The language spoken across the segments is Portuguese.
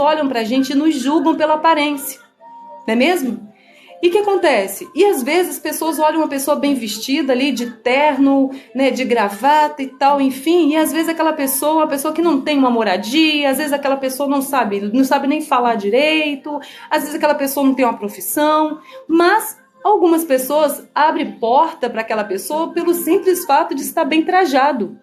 olham pra gente e nos julgam pela aparência, não é mesmo? E o que acontece? E às vezes as pessoas olham uma pessoa bem vestida ali, de terno, né, de gravata e tal, enfim, e às vezes aquela pessoa, uma pessoa que não tem uma moradia, às vezes aquela pessoa não sabe nem falar direito, às vezes aquela pessoa não tem uma profissão, mas algumas pessoas abrem porta para aquela pessoa pelo simples fato de estar bem trajado,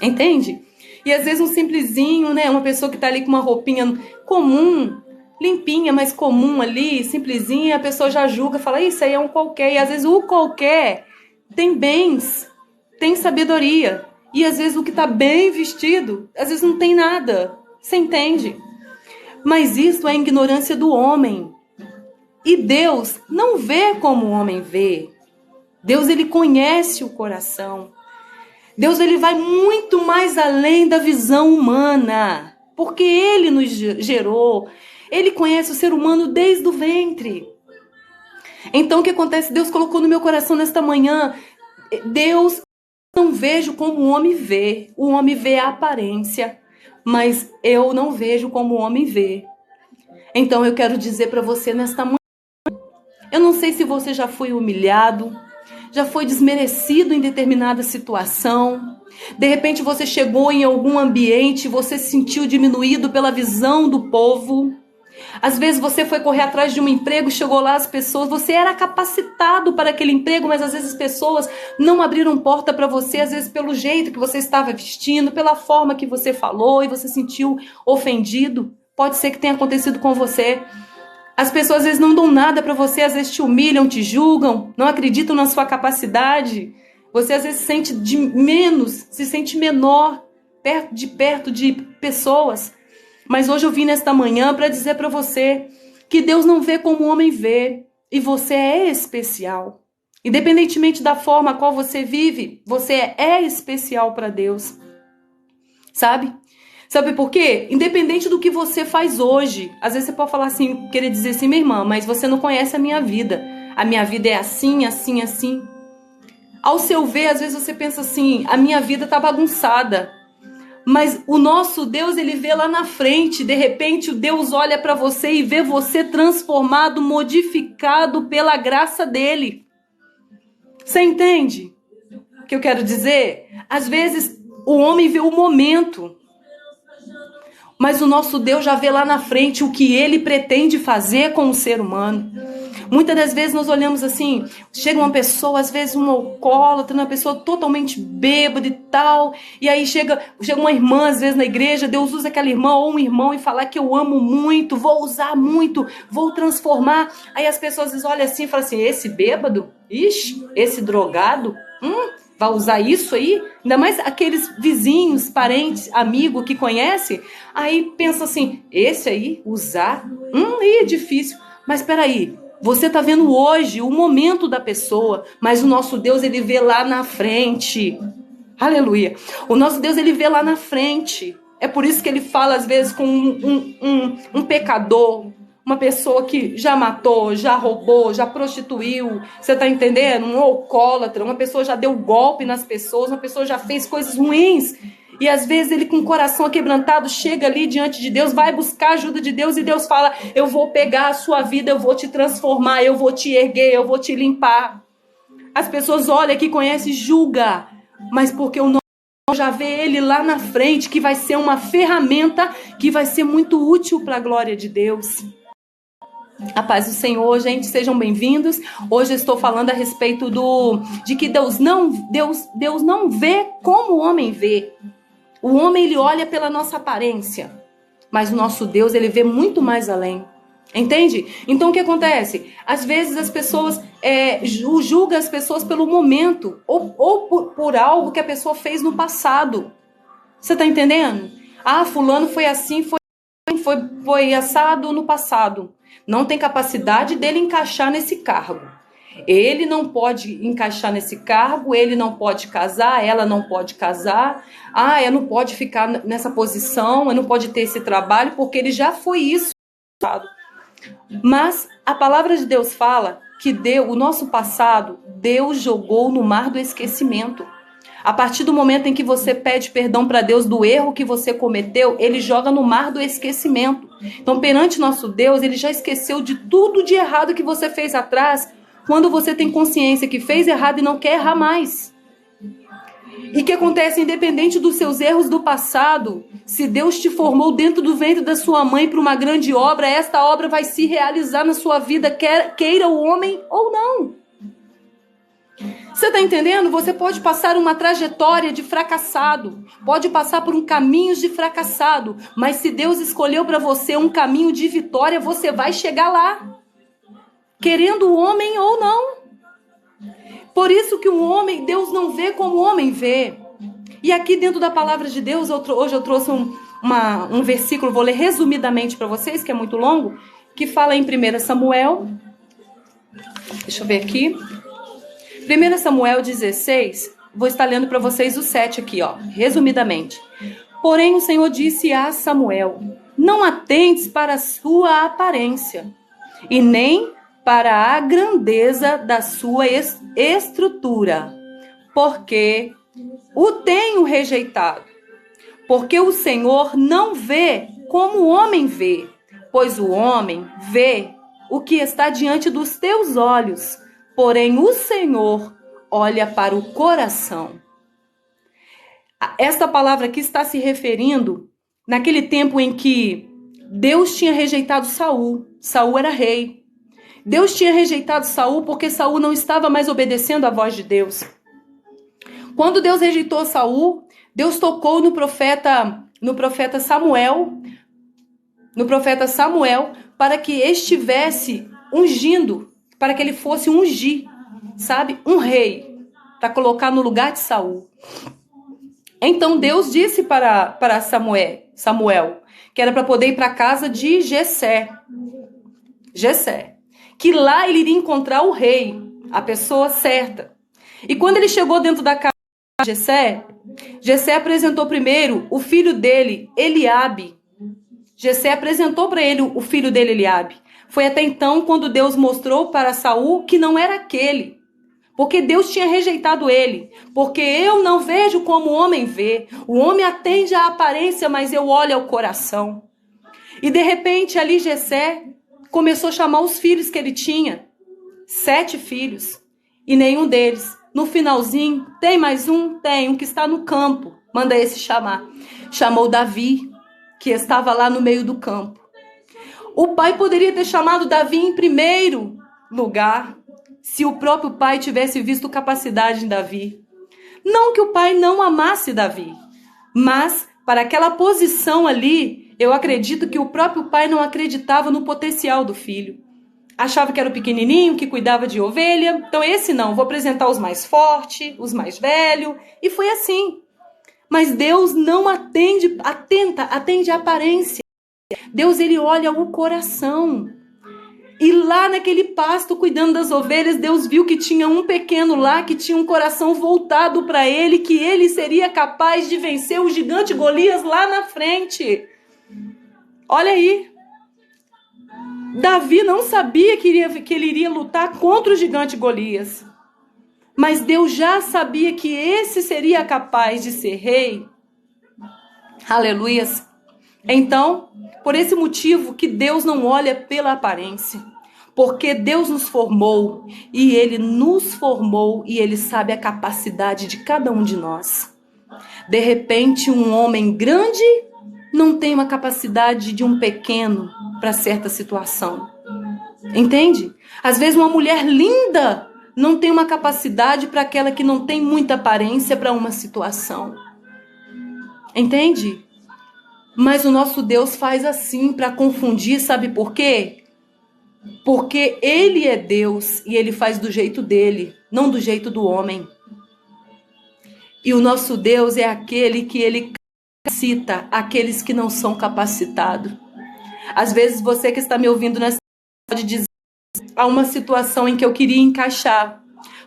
entende? E às vezes um simplesinho, né, uma pessoa que está ali com uma roupinha comum, limpinha, mas comum ali, simplesinha, a pessoa já julga, fala, isso aí é um qualquer. E às vezes o qualquer tem bens, tem sabedoria. E às vezes o que está bem vestido, às vezes não tem nada. Você entende? Mas isso é a ignorância do homem. E Deus não vê como o homem vê. Deus, ele conhece o coração. Deus, ele vai muito mais além da visão humana. Porque ele nos gerou. Ele conhece o ser humano desde o ventre. Então o que acontece? Deus colocou no meu coração nesta manhã. Deus, não vejo como o homem vê. O homem vê a aparência. Mas eu não vejo como o homem vê. Então eu quero dizer para você nesta manhã. Eu não sei se você já foi humilhado. Já foi desmerecido em determinada situação. De repente você chegou em algum ambiente. Você se sentiu diminuído pela visão do povo. Às vezes você foi correr atrás de um emprego, chegou lá as pessoas, você era capacitado para aquele emprego, mas às vezes as pessoas não abriram porta para você, às vezes pelo jeito que você estava vestindo, pela forma que você falou e você se sentiu ofendido. Pode ser que tenha acontecido com você. As pessoas às vezes não dão nada para você, às vezes te humilham, te julgam, não acreditam na sua capacidade. Você às vezes se sente de menos, se sente menor perto de pessoas. Mas hoje eu vim nesta manhã para dizer para você que Deus não vê como o homem vê. E você é especial. Independentemente da forma a qual você vive, você é especial para Deus. Sabe? Sabe por quê? Independente do que você faz hoje. Às vezes você pode falar assim, querer dizer assim, minha irmã, mas você não conhece a minha vida. A minha vida é assim, assim, assim. Ao seu ver, às vezes você pensa assim, a minha vida tá bagunçada. Mas o nosso Deus, ele vê lá na frente. De repente, o Deus olha para você e vê você transformado, modificado pela graça dele. Você entende o que eu quero dizer? Às vezes, o homem vê o momento. Mas o nosso Deus já vê lá na frente o que ele pretende fazer com o ser humano. Muitas das vezes nós olhamos assim, chega uma pessoa, às vezes uma alcoólatra, uma pessoa totalmente bêbada e tal, e aí chega uma irmã, às vezes na igreja, Deus usa aquela irmã ou um irmão e falar que eu amo muito, vou usar muito, vou transformar. Aí as pessoas olham assim e falam assim, esse bêbado? Ixi, esse drogado? Vai usar isso aí? Ainda mais aqueles vizinhos, parentes, amigos que conhece, aí pensa assim, esse aí, usar? É difícil. Mas peraí, você está vendo hoje o momento da pessoa, mas o nosso Deus, ele vê lá na frente. Aleluia. O nosso Deus, ele vê lá na frente. É por isso que ele fala, às vezes, com um pecador, uma pessoa que já matou, já roubou, já prostituiu. Você está entendendo? Um alcoólatra, uma pessoa já deu golpe nas pessoas, uma pessoa já fez coisas ruins. E às vezes ele com o coração aquebrantado chega ali diante de Deus, vai buscar a ajuda de Deus e Deus fala, eu vou pegar a sua vida, eu vou te transformar, eu vou te erguer, eu vou te limpar. As pessoas olham que conhecem e julgam, mas porque o nosso já vê ele lá na frente, que vai ser uma ferramenta que vai ser muito útil para a glória de Deus. A paz do Senhor, gente, sejam bem-vindos. Hoje eu estou falando a respeito de que Deus não vê como o homem vê. O homem, ele olha pela nossa aparência, mas o nosso Deus, ele vê muito mais além. Entende? Então o que acontece? Às vezes as pessoas julgam as pessoas pelo momento ou por algo que a pessoa fez no passado. Você está entendendo? Ah, fulano foi assim, foi assado no passado. Não tem capacidade dele encaixar nesse cargo. Ele não pode encaixar nesse cargo, ele não pode casar, ela não pode casar. Ah, ela não pode ficar nessa posição, ela não pode ter esse trabalho, porque ele já foi isso. Mas a palavra de Deus fala que o nosso passado, Deus jogou no mar do esquecimento. A partir do momento em que você pede perdão para Deus do erro que você cometeu, ele joga no mar do esquecimento. Então, perante nosso Deus, ele já esqueceu de tudo de errado que você fez atrás, quando você tem consciência que fez errado e não quer errar mais. E que acontece, independente dos seus erros do passado, se Deus te formou dentro do ventre da sua mãe para uma grande obra, esta obra vai se realizar na sua vida, queira o homem ou não. Você está entendendo? Você pode passar uma trajetória de fracassado, pode passar por um caminho de fracassado, mas se Deus escolheu para você um caminho de vitória, você vai chegar lá, querendo o homem ou não. Por isso que o homem, Deus não vê como o homem vê. E aqui dentro da palavra de Deus, hoje eu trouxe um versículo, vou ler resumidamente para vocês, que é muito longo, que fala em 1 Samuel, deixa eu ver aqui, 1 Samuel 16, vou estar lendo para vocês o 7 aqui, ó, resumidamente. Porém o Senhor disse a Samuel, não atentes para a sua aparência, e nem para a grandeza da sua estrutura, porque o tenho rejeitado. Porque o Senhor não vê como o homem vê, pois o homem vê o que está diante dos teus olhos, porém o Senhor olha para o coração. Esta palavra aqui está se referindo naquele tempo em que Deus tinha rejeitado Saul. Saul era rei. Deus tinha rejeitado Saul porque Saul não estava mais obedecendo à voz de Deus. Quando Deus rejeitou Saul, Deus tocou no profeta Samuel, para que estivesse ungindo, para que ele fosse ungir, sabe? Um rei, para colocar no lugar de Saul. Então Deus disse para Samuel, que era para poder ir para a casa de Jessé, que lá ele iria encontrar o rei, a pessoa certa. E quando ele chegou dentro da casa de Jessé apresentou primeiro o filho dele, Eliabe. Jessé apresentou para ele o filho dele, Eliabe. Foi até então quando Deus mostrou para Saul que não era aquele, porque Deus tinha rejeitado ele. Porque eu não vejo como o homem vê. O homem atende à aparência, mas eu olho ao coração. E de repente ali Jessé começou a chamar os filhos que ele tinha. 7 filhos. E nenhum deles. No finalzinho, tem mais um? Tem, um que está no campo. Manda esse chamar. Chamou Davi, que estava lá no meio do campo. O pai poderia ter chamado Davi em primeiro lugar, se o próprio pai tivesse visto capacidade em Davi. Não que o pai não amasse Davi, mas para aquela posição ali, eu acredito que o próprio pai não acreditava no potencial do filho. Achava que era o pequenininho, que cuidava de ovelha. Então esse não, vou apresentar os mais fortes, os mais velhos. E foi assim. Mas Deus não atende a aparência. Deus, ele olha o coração. E lá naquele pasto, cuidando das ovelhas, Deus viu que tinha um pequeno lá, que tinha um coração voltado para ele, que ele seria capaz de vencer o gigante Golias lá na frente. Olha aí. Davi não sabia que ele iria lutar contra o gigante Golias. Mas Deus já sabia que esse seria capaz de ser rei. Aleluias. Então, por esse motivo que Deus não olha pela aparência. Porque Deus nos formou e Ele nos formou e Ele sabe a capacidade de cada um de nós. De repente, um homem grande não tem uma capacidade de um pequeno para certa situação. Entende? Às vezes uma mulher linda não tem uma capacidade para aquela que não tem muita aparência para uma situação. Entende? Mas o nosso Deus faz assim para confundir, sabe por quê? Porque Ele é Deus e Ele faz do jeito dele, não do jeito do homem. E o nosso Deus é aquele que Ele capacita aqueles que não são capacitados. Às vezes você que está me ouvindo nessa pode dizer, há uma situação em que eu queria encaixar,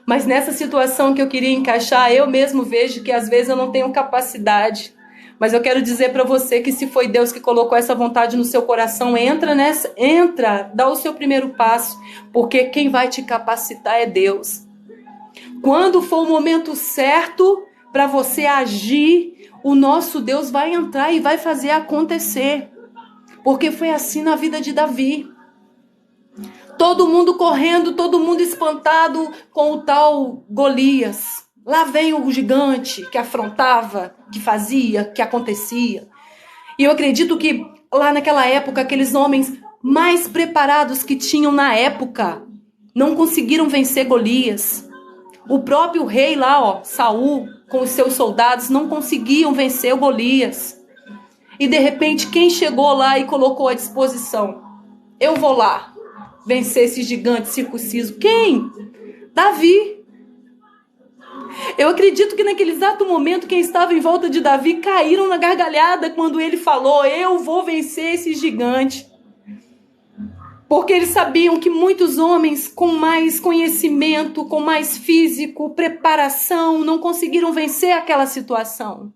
mas nessa situação que eu queria encaixar, eu mesmo vejo que às vezes eu não tenho capacidade. Mas eu quero dizer para você que se foi Deus que colocou essa vontade no seu coração, dá o seu primeiro passo, porque quem vai te capacitar é Deus. Quando for o momento certo, para você agir, o nosso Deus vai entrar e vai fazer acontecer. Porque foi assim na vida de Davi. Todo mundo correndo, todo mundo espantado com o tal Golias. Lá vem o gigante que afrontava, que fazia, que acontecia. E eu acredito que lá naquela época, aqueles homens mais preparados que tinham na época, não conseguiram vencer Golias. O próprio rei lá, Saul, com os seus soldados, não conseguiam vencer o Golias. E de repente, quem chegou lá e colocou à disposição? Eu vou lá vencer esse gigante circunciso. Quem? Davi. Eu acredito que naquele exato momento, quem estava em volta de Davi caíram na gargalhada quando ele falou: eu vou vencer esse gigante. Porque eles sabiam que muitos homens com mais conhecimento, com mais físico, preparação, não conseguiram vencer aquela situação.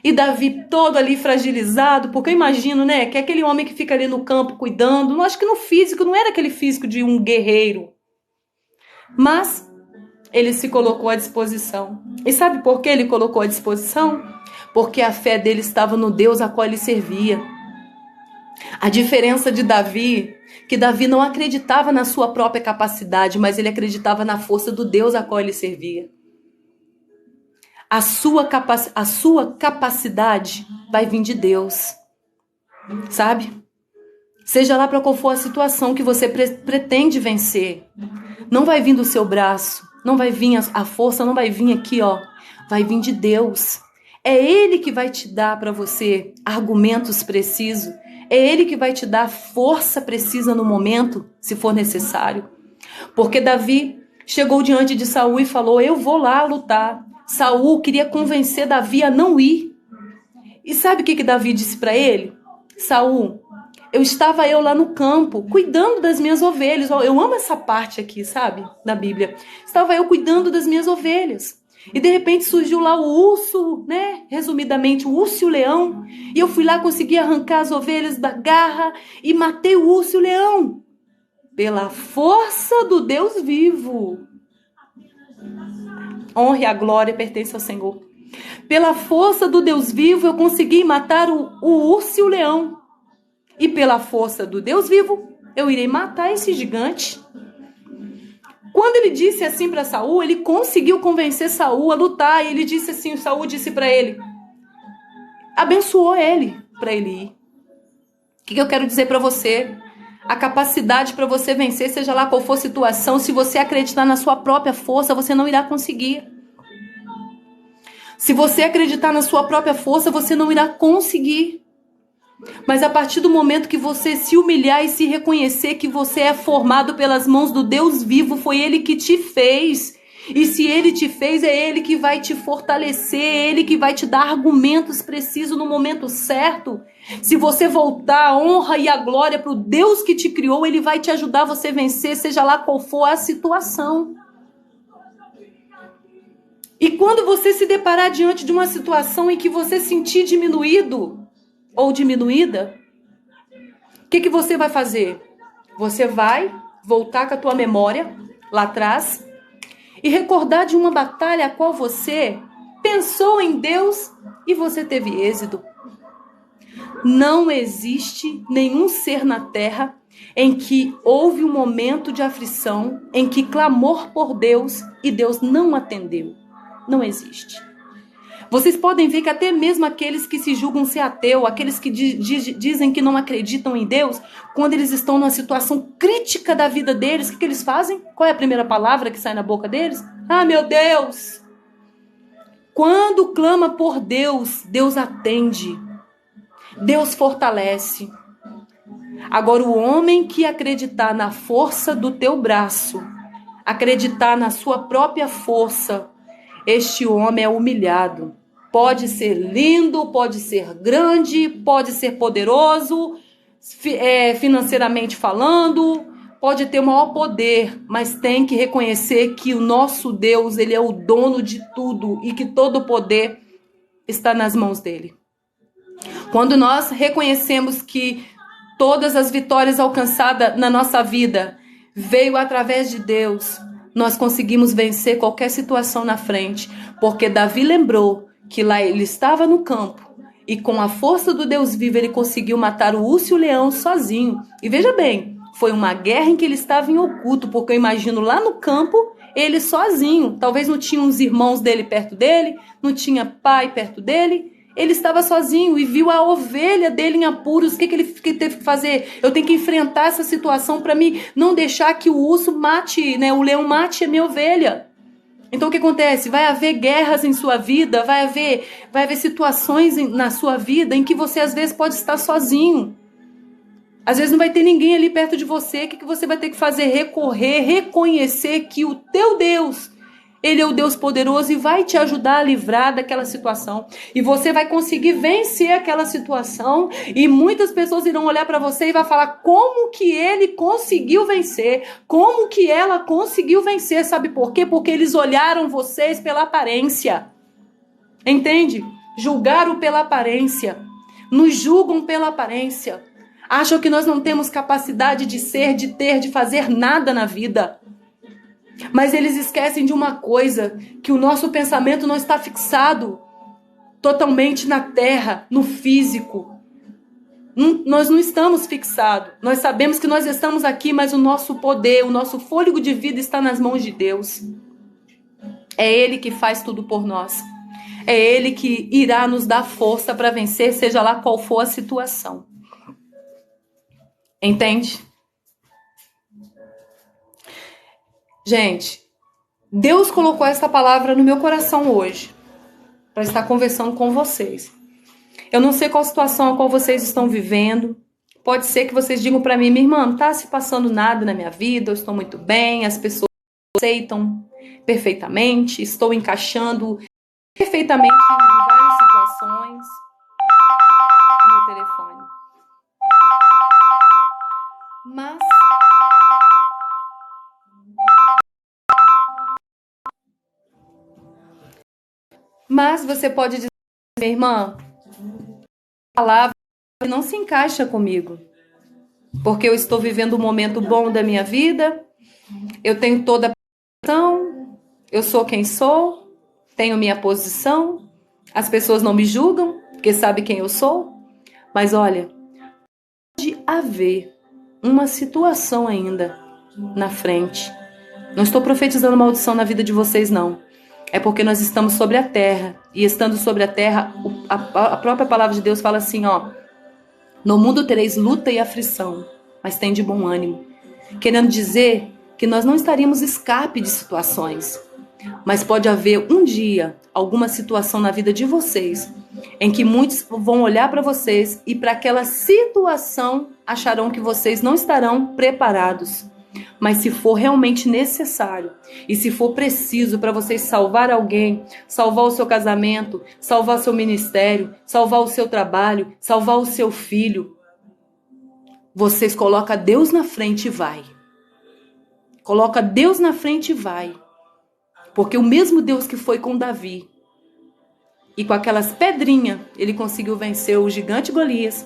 E Davi todo ali fragilizado, porque eu imagino, né, que aquele homem que fica ali no campo cuidando, eu acho que no físico, não era aquele físico de um guerreiro. Mas ele se colocou à disposição. E sabe por que ele colocou à disposição? Porque a fé dele estava no Deus a qual ele servia. A diferença de Davi, que Davi não acreditava na sua própria capacidade, mas ele acreditava na força do Deus a qual ele servia. A sua capacidade vai vir de Deus, sabe? Seja lá para qual for a situação que você pretende vencer, não vai vir do seu braço, não vai vir a força, não vai vir aqui, vai vir de Deus. É Ele que vai te dar para você argumentos precisos, é Ele que vai te dar força precisa no momento, se for necessário. Porque Davi chegou diante de Saul e falou: eu vou lá lutar. Saul queria convencer Davi a não ir. E sabe o que Davi disse para ele? Saul, estava lá no campo, cuidando das minhas ovelhas. Eu amo essa parte aqui, sabe? Da Bíblia. Estava eu cuidando das minhas ovelhas. E de repente surgiu lá o urso, né? Resumidamente, o urso e o leão. E eu fui lá, consegui arrancar as ovelhas da garra e matei o urso e o leão. Pela força do Deus vivo. Honra e a glória pertence ao Senhor. Pela força do Deus vivo, eu consegui matar o urso e o leão. E pela força do Deus vivo, eu irei matar esse gigante. Quando ele disse assim para Saul, ele conseguiu convencer Saul a lutar. E ele disse assim, Saul disse para ele, abençoou ele para ele ir. O que eu quero dizer para você? A capacidade para você vencer, seja lá qual for a situação, se você acreditar na sua própria força, você não irá conseguir. Se você acreditar na sua própria força, você não irá conseguir. Mas a partir do momento que você se humilhar e se reconhecer que você é formado pelas mãos do Deus vivo, foi Ele que te fez. E se Ele te fez, é Ele que vai te fortalecer, é Ele que vai te dar argumentos precisos no momento certo. Se você voltar a honra e a glória para o Deus que te criou, Ele vai te ajudar a você vencer, seja lá qual for a situação. E quando você se deparar diante de uma situação em que você sentir diminuído ou diminuída, o que você vai fazer? Você vai voltar com a tua memória lá atrás e recordar de uma batalha a qual você pensou em Deus e você teve êxito. Não existe nenhum ser na terra em que houve um momento de aflição, em que clamou por Deus e Deus não atendeu. Não existe. Vocês podem ver que até mesmo aqueles que se julgam ser ateu, aqueles que dizem que não acreditam em Deus, quando eles estão numa situação crítica da vida deles, o que eles fazem? Qual é a primeira palavra que sai na boca deles? Ah, meu Deus! Quando clama por Deus, Deus atende. Deus fortalece. Agora, o homem que acreditar na força do teu braço, acreditar na sua própria força, este homem é humilhado. Pode ser lindo, pode ser grande, pode ser poderoso, financeiramente falando, pode ter o maior poder, mas tem que reconhecer que o nosso Deus, Ele é o dono de tudo e que todo o poder está nas mãos dEle. Quando nós reconhecemos que todas as vitórias alcançadas na nossa vida veio através de Deus, nós conseguimos vencer qualquer situação na frente, porque Davi lembrou que lá ele estava no campo e com a força do Deus vivo ele conseguiu matar o urso e o leão sozinho. E veja bem, foi uma guerra em que ele estava em oculto, porque eu imagino lá no campo ele sozinho. Talvez não tinha uns irmãos dele perto dele, não tinha pai perto dele. Ele estava sozinho e viu a ovelha dele em apuros. O que ele teve que fazer? Eu tenho que enfrentar essa situação para mim não deixar que o urso mate, né? O leão mate a minha ovelha. Então o que acontece? Vai haver guerras em sua vida, vai haver situações na sua vida em que você às vezes pode estar sozinho. Às vezes não vai ter ninguém ali perto de você. O que você vai ter que fazer? Recorrer, reconhecer que o teu Deus, Ele é o Deus poderoso e vai te ajudar a livrar daquela situação. E você vai conseguir vencer aquela situação. E muitas pessoas irão olhar para você e vai falar como que ele conseguiu vencer. Como que ela conseguiu vencer. Sabe por quê? Porque eles olharam vocês pela aparência. Entende? Julgaram pela aparência. Nos julgam pela aparência. Acham que nós não temos capacidade de ser, de ter, de fazer nada na vida. Mas eles esquecem de uma coisa, que o nosso pensamento não está fixado totalmente na terra, no físico. Nós não estamos fixados. Nós sabemos que nós estamos aqui, mas o nosso poder, o nosso fôlego de vida está nas mãos de Deus. É Ele que faz tudo por nós. É Ele que irá nos dar força para vencer, seja lá qual for a situação. Entende? Gente, Deus colocou essa palavra no meu coração hoje, para estar conversando com vocês. Eu não sei qual situação a qual vocês estão vivendo. Pode ser que vocês digam para mim, minha irmã, não está se passando nada na minha vida, eu estou muito bem, as pessoas aceitam perfeitamente, estou encaixando perfeitamente em várias situações. O meu telefone. Mas você pode dizer, minha irmã, a palavra não se encaixa comigo, porque eu estou vivendo um momento bom da minha vida, eu tenho toda a posição, eu sou quem sou, tenho minha posição, as pessoas não me julgam, porque sabem quem eu sou, mas olha, pode haver uma situação ainda na frente. Não estou profetizando maldição na vida de vocês, não. É porque nós estamos sobre a terra. E estando sobre a terra, a própria palavra de Deus fala assim, ó. No mundo tereis luta e aflição, mas tem de bom ânimo. Querendo dizer que nós não estaríamos escape de situações. Mas pode haver um dia, alguma situação na vida de vocês, em que muitos vão olhar para vocês e para aquela situação acharão que vocês não estarão preparados. Mas se for realmente necessário e se for preciso para vocês salvar alguém, salvar o seu casamento, salvar o seu ministério, salvar o seu trabalho, salvar o seu filho, vocês colocam Deus na frente e vai. Coloca Deus na frente e vai. Porque o mesmo Deus que foi com Davi e com aquelas pedrinhas ele conseguiu vencer o gigante Golias.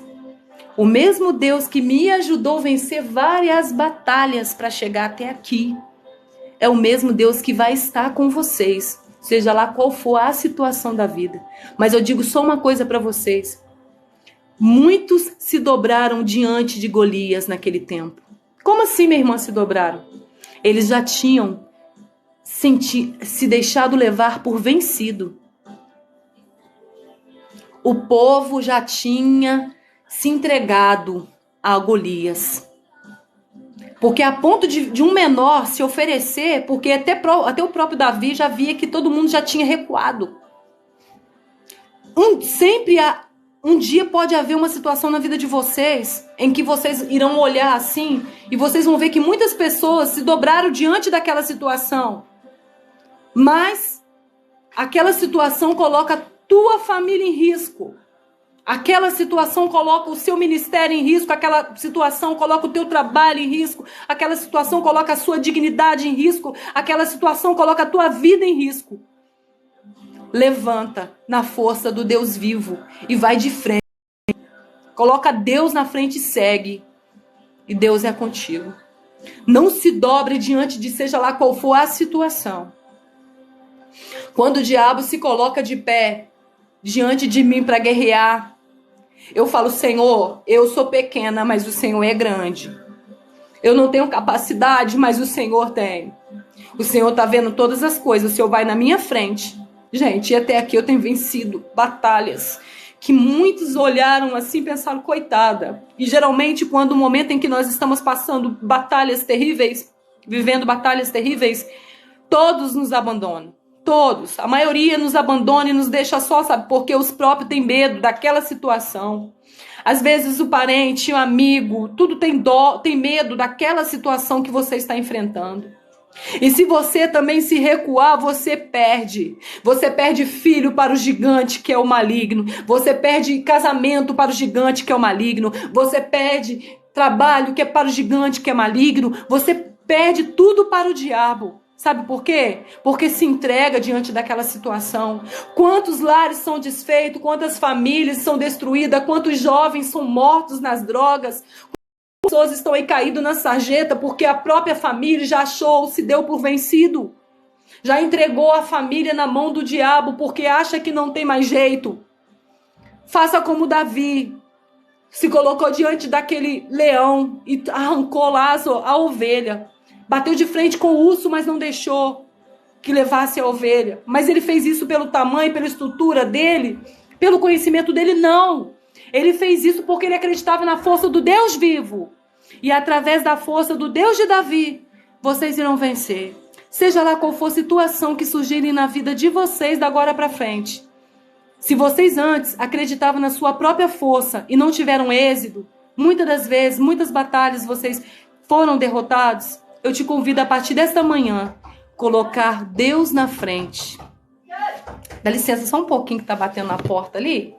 O mesmo Deus que me ajudou a vencer várias batalhas para chegar até aqui, é o mesmo Deus que vai estar com vocês, seja lá qual for a situação da vida. Mas eu digo só uma coisa para vocês. Muitos se dobraram diante de Golias naquele tempo. Como assim, minha irmã, se dobraram? Eles já tinham se deixado levar por vencido. O povo já tinha se entregado a Golias. Porque a ponto de um menor se oferecer, porque até o próprio Davi já via que todo mundo já tinha recuado. Um dia pode haver uma situação na vida de vocês em que vocês irão olhar assim e vocês vão ver que muitas pessoas se dobraram diante daquela situação. Mas aquela situação coloca a tua família em risco. Aquela situação coloca o seu ministério em risco, aquela situação coloca o teu trabalho em risco, aquela situação coloca a sua dignidade em risco, aquela situação coloca a tua vida em risco. Levanta na força do Deus vivo e vai de frente. Coloca Deus na frente e segue. E Deus é contigo. Não se dobre diante de seja lá qual for a situação. Quando o diabo se coloca de pé diante de mim para guerrear, eu falo, Senhor, eu sou pequena, mas o Senhor é grande. Eu não tenho capacidade, mas o Senhor tem. O Senhor está vendo todas as coisas, o Senhor vai na minha frente. Gente, e até aqui eu tenho vencido batalhas que muitos olharam assim e pensaram, coitada. E geralmente quando o momento em que nós estamos passando batalhas terríveis, vivendo batalhas terríveis, todos nos abandonam. Todos. A maioria nos abandona e nos deixa só, sabe? Porque os próprios têm medo daquela situação. Às vezes o parente, o amigo, tudo tem dó, tem medo daquela situação que você está enfrentando. E se você também se recuar, você perde. Você perde filho para o gigante que é o maligno. Você perde casamento para o gigante que é o maligno. Você perde trabalho que é para o gigante que é maligno. Você perde tudo para o diabo. Sabe por quê? Porque se entrega diante daquela situação. Quantos lares são desfeitos, quantas famílias são destruídas, quantos jovens são mortos nas drogas. Pessoas estão aí caídas na sarjeta porque a própria família já achou, se deu por vencido. Já entregou a família na mão do diabo porque acha que não tem mais jeito. Faça como Davi. Se colocou diante daquele leão e arrancou lá a ovelha. Bateu de frente com o urso, mas não deixou que levasse a ovelha. Mas ele fez isso pelo tamanho, pela estrutura dele, pelo conhecimento dele? Não. Ele fez isso porque ele acreditava na força do Deus vivo. E através da força do Deus de Davi, vocês irão vencer. Seja lá qual for a situação que surgirem na vida de vocês da agora para frente. Se vocês antes acreditavam na sua própria força e não tiveram êxito, muitas das vezes, muitas batalhas vocês foram derrotados, eu te convido a partir desta manhã, colocar Deus na frente. Dá licença só um pouquinho que tá batendo na porta ali.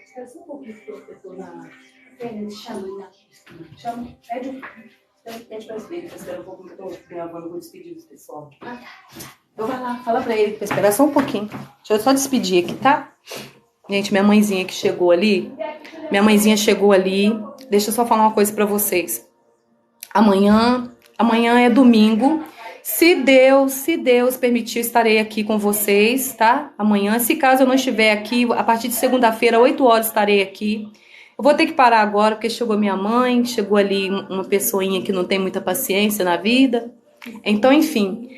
Espera só um pouquinho que eu tô na... Chama, pede pra ele esperar um pouquinho que eu tô gravando, vou despedir do pessoal. Então vai lá, fala pra ele pra esperar só um pouquinho. Deixa eu só despedir aqui, tá? Gente, minha mãezinha que chegou ali. Minha mãezinha chegou ali. Deixa eu só falar uma coisa pra vocês. Amanhã é domingo. Se Deus permitir, estarei aqui com vocês, tá? Amanhã, se caso eu não estiver aqui, a partir de segunda-feira, 8 horas, estarei aqui. Eu vou ter que parar agora, porque chegou minha mãe, chegou ali uma pessoinha que não tem muita paciência na vida. Então, enfim,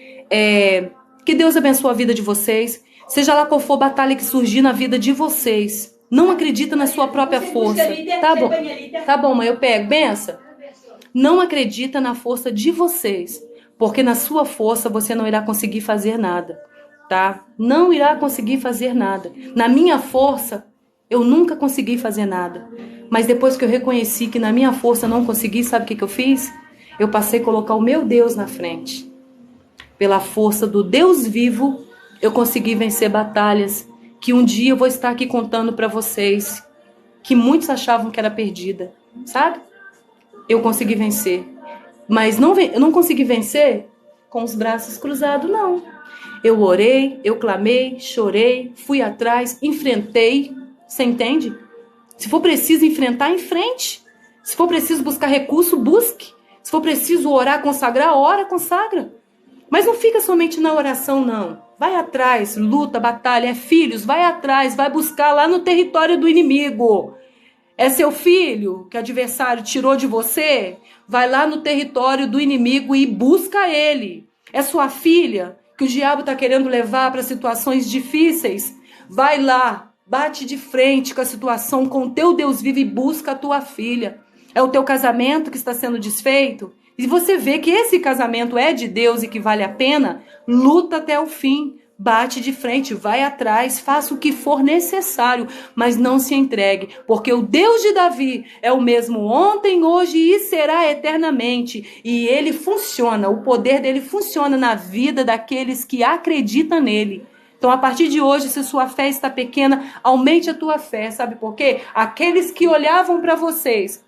que Deus abençoe a vida de vocês. Seja lá qual for a batalha que surgir na vida de vocês. Não acredita na sua própria força. Tá bom, tá bom, mãe, eu pego. Benção. Não acredita na força de vocês. Porque na sua força você não irá conseguir fazer nada. Tá? Não irá conseguir fazer nada. Na minha força, eu nunca consegui fazer nada. Mas depois que eu reconheci que na minha força eu não consegui, sabe o que eu fiz? Eu passei a colocar o meu Deus na frente. Pela força do Deus vivo, eu consegui vencer batalhas que um dia eu vou estar aqui contando para vocês, que muitos achavam que era perdida, sabe? Eu consegui vencer. Mas eu não consegui vencer com os braços cruzados, não. Eu orei, eu clamei, chorei, fui atrás, enfrentei. Você entende? Se for preciso enfrentar, enfrente. Se for preciso buscar recurso, busque. Se for preciso orar, consagrar, ora, consagra. Mas não fica somente na oração, não. Vai atrás, luta, batalha, filhos, vai atrás, vai buscar lá no território do inimigo. É seu filho que o adversário tirou de você? Vai lá no território do inimigo e busca ele. É sua filha que o diabo está querendo levar para situações difíceis? Vai lá, bate de frente com a situação, com o teu Deus vivo e busca a tua filha. É o teu casamento que está sendo desfeito? E você vê que esse casamento é de Deus e que vale a pena, luta até o fim. Bate de frente, vai atrás, faça o que for necessário, mas não se entregue, porque o Deus de Davi é o mesmo ontem, hoje e será eternamente. E ele funciona, o poder dele funciona na vida daqueles que acreditam nele. Então, a partir de hoje, se sua fé está pequena, aumente a tua fé, sabe por quê? Aqueles que olhavam para vocês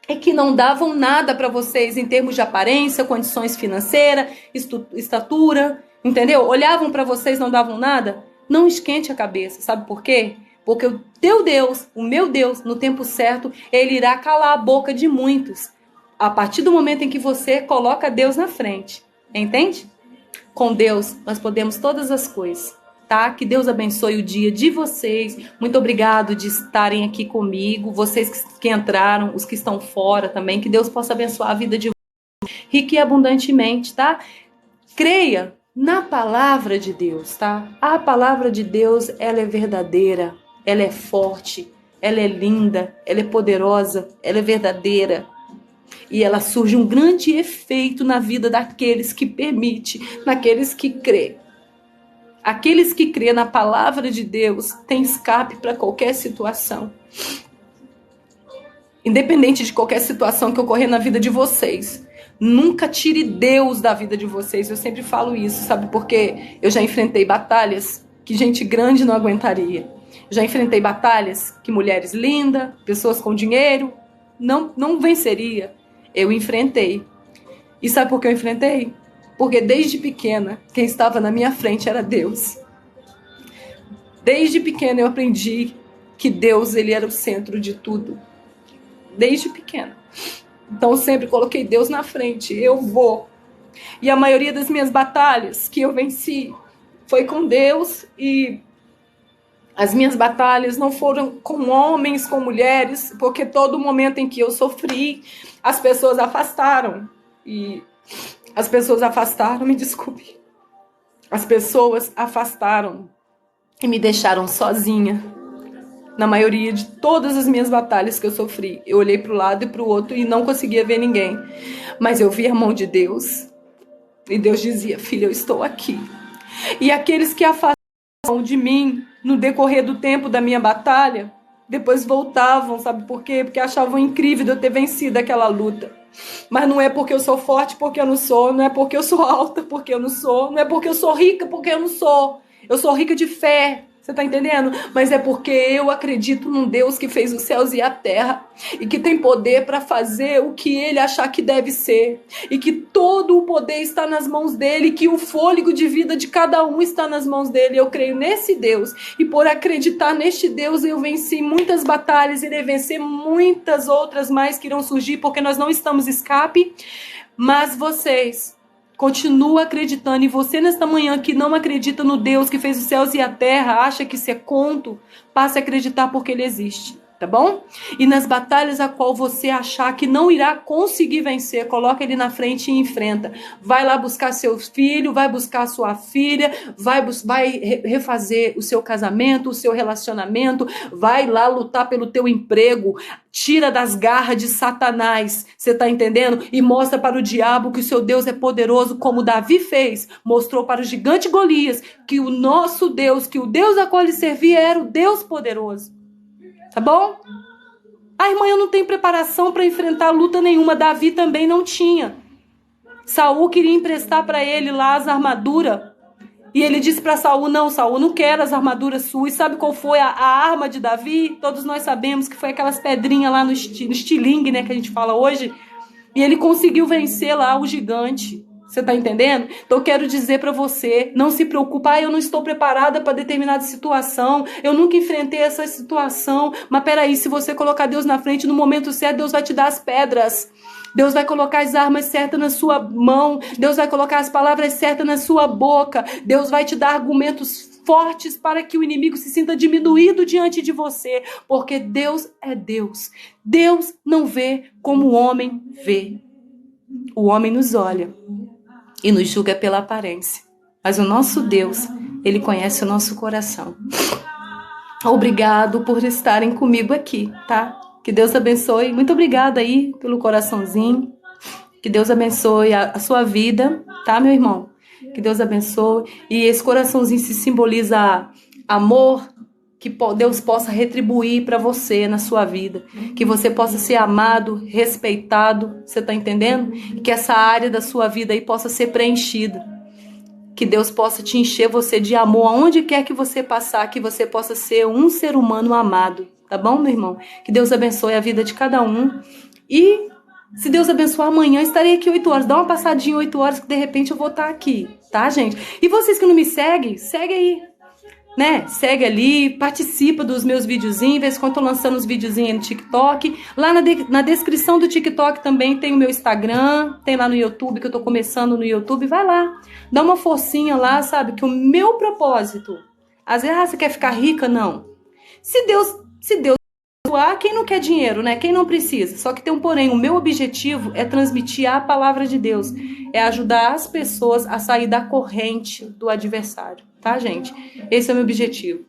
e que não davam nada para vocês em termos de aparência, condições financeiras, estatura, entendeu? Olhavam para vocês, não davam nada. Não esquente a cabeça, sabe por quê? porque o teu Deus, o meu Deus, no tempo certo, ele irá calar a boca de muitos, a partir do momento em que você coloca Deus na frente, entende? Com Deus, nós podemos todas as coisas, tá? Que Deus abençoe o dia de vocês. Muito obrigado de estarem aqui comigo, vocês que entraram, os que estão fora também. Que Deus possa abençoar a vida de vocês, rica e abundantemente, tá? Creia na palavra de Deus, tá? A palavra de Deus, ela é verdadeira, ela é forte, ela é linda, ela é poderosa, ela é verdadeira. E ela surge um grande efeito na vida daqueles que permite, naqueles que crê. Aqueles que crê na palavra de Deus têm escape para qualquer situação. Independente de qualquer situação que ocorrer na vida de vocês, nunca tire Deus da vida de vocês. Eu sempre falo isso, sabe? Porque eu já enfrentei batalhas que gente grande não aguentaria. Já enfrentei batalhas que mulheres lindas, pessoas com dinheiro, não venceria. Eu enfrentei. E sabe por que eu enfrentei? Porque desde pequena, quem estava na minha frente era Deus. Desde pequena eu aprendi que Deus, ele era o centro de tudo. Desde pequena. Então eu sempre coloquei Deus na frente. Eu vou. E a maioria das minhas batalhas que eu venci foi com Deus. E as minhas batalhas não foram com homens, com mulheres, porque todo momento em que eu sofri, as pessoas afastaram. E as pessoas afastaram, me desculpe. As pessoas afastaram e me deixaram sozinha. Na maioria de todas as minhas batalhas que eu sofri, eu olhei para o lado e para o outro e não conseguia ver ninguém. Mas eu vi a mão de Deus. E Deus dizia: filha, eu estou aqui. E aqueles que afastaram de mim no decorrer do tempo da minha batalha, depois voltavam, sabe por quê? Porque achavam incrível de eu ter vencido aquela luta. Mas não é porque eu sou forte, porque eu não sou. Não é porque eu sou alta, porque eu não sou. Não é porque eu sou rica, porque eu não sou. Eu sou rica de fé. Você tá entendendo? Mas é porque eu acredito num Deus que fez os céus e a terra e que tem poder para fazer o que ele achar que deve ser, e que todo o poder está nas mãos dele, que o fôlego de vida de cada um está nas mãos dele. Eu creio nesse Deus, e por acreditar neste Deus eu venci muitas batalhas, irei vencer muitas outras mais que irão surgir, porque nós não estamos escape. Mas vocês continua acreditando, e você nesta manhã que não acredita no Deus que fez os céus e a terra, acha que isso é conto, passe a acreditar porque ele existe, tá bom? E nas batalhas a qual você achar que não irá conseguir vencer, coloca ele na frente e enfrenta. Vai lá buscar seu filho, vai buscar sua filha, vai refazer o seu casamento, o seu relacionamento, vai lá lutar pelo teu emprego. Tira das garras de Satanás, você tá entendendo? E mostra para o diabo que o seu Deus é poderoso, como Davi fez. Mostrou para o gigante Golias que o nosso Deus, que o Deus a qual ele servia era o Deus poderoso. Tá bom? A irmã, eu não tenho preparação para enfrentar luta nenhuma. Davi também não tinha. Saul queria emprestar para ele lá as armaduras. E ele disse para Saul: não, Saul, não quero as armaduras suas. Sabe qual foi a arma de Davi? Todos nós sabemos que foi aquelas pedrinhas lá no estilingue, né, que a gente fala hoje. E ele conseguiu vencer lá o gigante. Você tá entendendo? Então eu quero dizer para você, não se preocupe, eu não estou preparada para determinada situação, eu nunca enfrentei essa situação. Mas peraí, se você colocar Deus na frente, no momento certo, Deus vai te dar as pedras. Deus vai colocar as armas certas na sua mão. Deus vai colocar as palavras certas na sua boca. Deus vai te dar argumentos fortes para que o inimigo se sinta diminuído diante de você. Porque Deus é Deus. Deus não vê como o homem vê. O homem nos olha e nos julga pela aparência. Mas o nosso Deus, ele conhece o nosso coração. Obrigado por estarem comigo aqui, tá? Que Deus abençoe. Muito obrigada aí pelo coraçãozinho. Que Deus abençoe a sua vida, tá, meu irmão? Que Deus abençoe. E esse coraçãozinho se simboliza amor, que Deus possa retribuir para você na sua vida. Que você possa ser amado, respeitado, você tá entendendo? E que essa área da sua vida aí possa ser preenchida. Que Deus possa te encher você de amor aonde quer que você passar, que você possa ser um ser humano amado. Tá bom, meu irmão? Que Deus abençoe a vida de cada um. E se Deus abençoar, amanhã estarei aqui 8 horas. Dá uma passadinha 8 horas que de repente eu vou estar aqui. Tá, gente? E vocês que não me seguem, segue aí. né? Segue ali, participa dos meus videozinhos, vez quando eu tô lançando os videozinhos no TikTok. Lá na descrição do TikTok também tem o meu Instagram, tem lá no YouTube, que eu tô começando no YouTube. Vai lá, dá uma forcinha lá, sabe? Que o meu propósito, às vezes, você quer ficar rica? Não. Se Deus quem não quer dinheiro, né? Quem não precisa. Só que tem um porém, o meu objetivo é transmitir a palavra de Deus, é ajudar as pessoas a sair da corrente do adversário, tá, gente? Esse é o meu objetivo.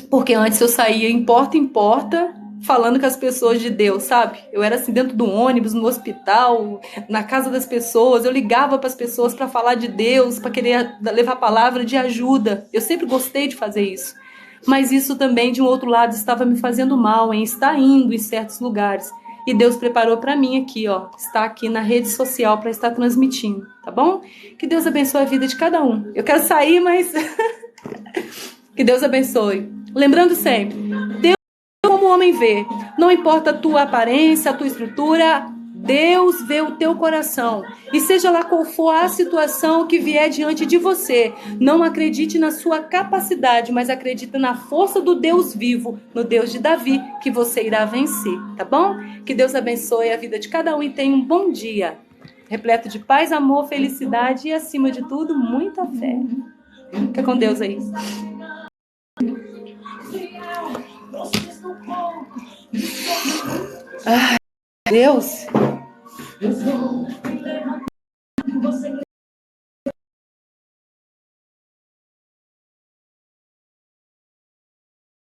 Porque antes eu saía em porta em porta, falando com as pessoas de Deus, sabe? Eu era assim dentro do ônibus, no hospital, na casa das pessoas, eu ligava para as pessoas para falar de Deus, para querer levar palavra de ajuda. Eu sempre gostei de fazer isso. Mas isso também, de um outro lado, estava me fazendo mal em estar indo em certos lugares. E Deus preparou para mim aqui, ó, estar aqui na rede social para estar transmitindo, tá bom? Que Deus abençoe a vida de cada um. Eu quero sair, mas que Deus abençoe. Lembrando sempre, Deus como o homem vê. Não importa a tua aparência, a tua estrutura, Deus vê o teu coração. E seja lá qual for a situação que vier diante de você, não acredite na sua capacidade, mas acredite na força do Deus vivo, no Deus de Davi, que você irá vencer, tá bom? Que Deus abençoe a vida de cada um e tenha um bom dia, repleto de paz, amor, felicidade e, acima de tudo, muita fé. Fica com Deus aí. Ai, Deus.